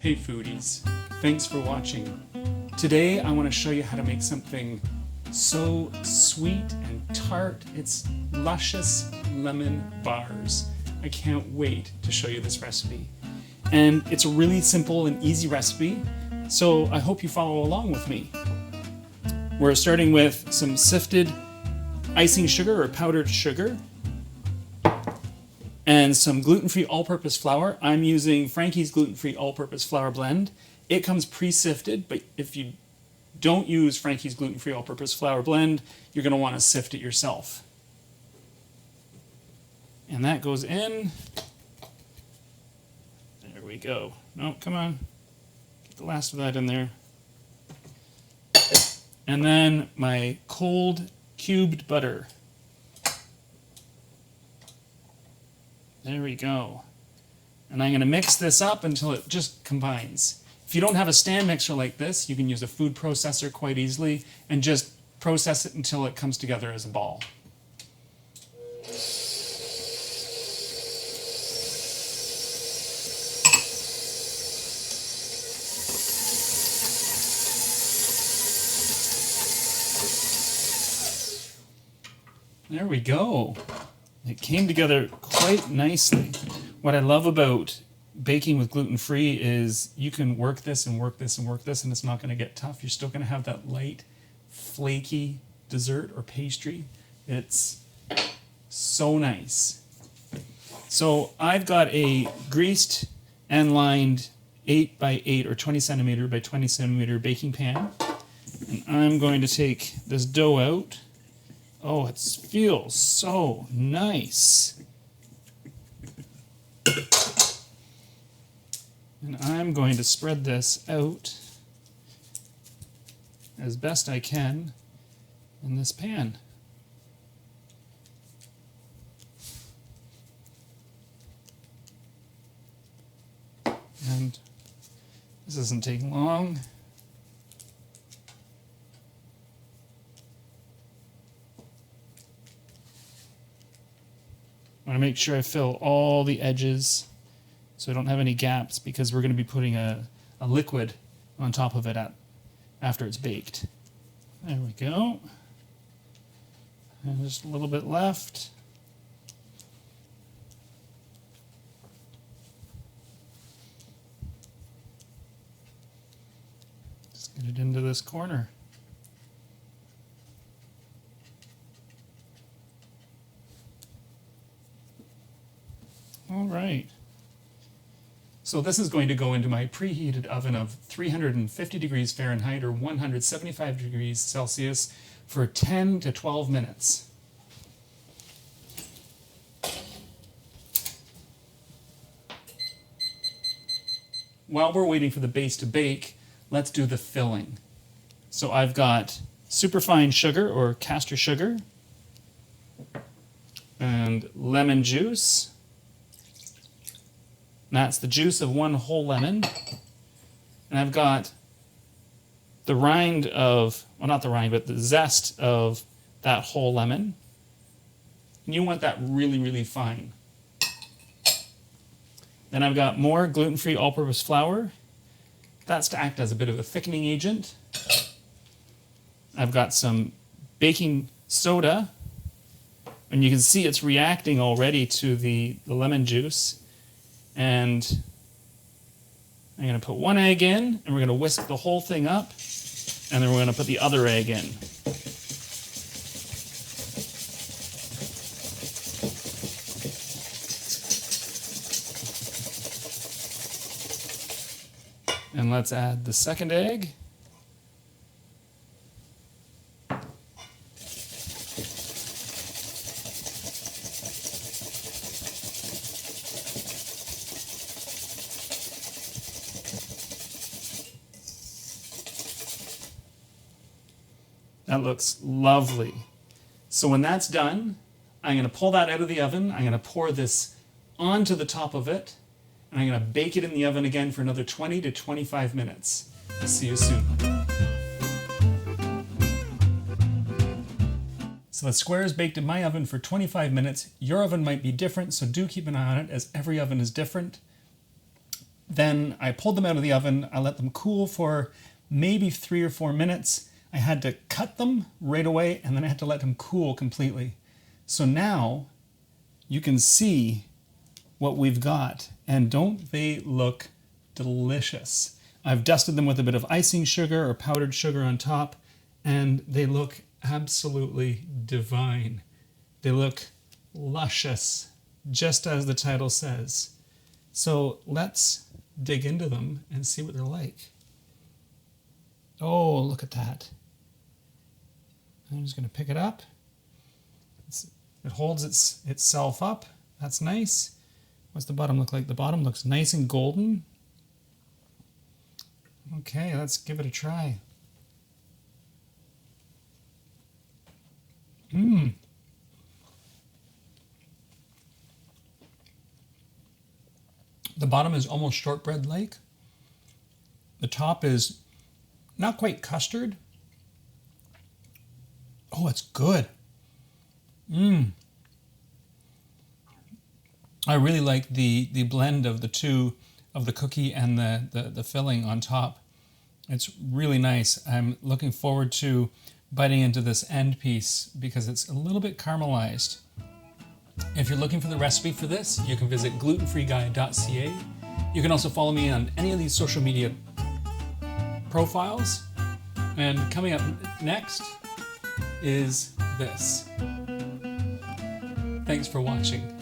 Hey foodies, thanks for watching. Today I want to show you how to make something so sweet and tart. It's luscious lemon bars. I can't wait to show you this recipe. And it's a really simple and easy recipe, so I hope you follow along with me. We're starting with some sifted icing sugar or powdered sugar, and some gluten-free all-purpose flour. I'm using Frankie's gluten-free all-purpose flour blend. It comes pre-sifted, but if you don't use Frankie's gluten-free all-purpose flour blend, you're going to want to sift it yourself. And that goes in. There we go. No, come on. Get the last of that in there. And then my cold cubed butter. There we go. And I'm going to mix this up until it just combines. If you don't have a stand mixer like this, you can use a food processor quite easily and just process it until it comes together as a ball. There we go. It came together quite nicely. What I love about baking with gluten-free is you can work this and work this and work this, and it's not going to get tough. You're still going to have that light, flaky dessert or pastry. It's so nice. So I've got a greased and lined 8 by 8 or 20 centimeter by 20 centimeter baking pan. And I'm going to take this dough out. Oh, it feels so nice. And I'm going to spread this out as best I can in this pan. And this doesn't take long. I want to make sure I fill all the edges so I don't have any gaps, because we're going to be putting a liquid on top of it after it's baked. There we go. And just a little bit left. Just get it into this corner. All right. So this is going to go into my preheated oven of 350 degrees Fahrenheit or 175 degrees Celsius for 10 to 12 minutes. While we're waiting for the base to bake, let's do the filling. So I've got superfine sugar or castor sugar and lemon juice. That's the juice of one whole lemon. And I've got the rind of, well, not the rind, but the zest of that whole lemon. And you want that really, really fine. Then I've got more gluten-free all-purpose flour. That's to act as a bit of a thickening agent. I've got some baking soda. And you can see it's reacting already to the lemon juice. And I'm going to put one egg in, and we're going to whisk the whole thing up, and then we're going to put the other egg in. And let's add the second egg. That looks lovely. So when that's done, I'm going to pull that out of the oven. I'm going to pour this onto the top of it, and I'm going to bake it in the oven again for another 20 to 25 minutes. I'll see you soon. So the square is baked in my oven for 25 minutes. Your oven might be different, so do keep an eye on it, as every oven is different. Then I pulled them out of the oven. I let them cool for maybe 3 or 4 minutes. I had to cut them right away, and then I had to let them cool completely. So now you can see what we've got, and don't they look delicious? I've dusted them with a bit of icing sugar or powdered sugar on top, and they look absolutely divine. They look luscious, just as the title says. So let's dig into them and see what they're like. Oh, look at that. I'm just going to pick it up. It holds itself up. That's nice. What's the bottom look like? The bottom looks nice and golden. Okay, let's give it a try. The bottom is almost shortbread-like. The top is not quite custard. Oh, it's good. I really like the blend of the two, of the cookie and the filling on top. It's really nice. I'm looking forward to biting into this end piece because it's a little bit caramelized. If you're looking for the recipe for this, you can visit glutenfreeguy.ca. You can also follow me on any of these social media profiles. And coming up next is this. Thanks for watching.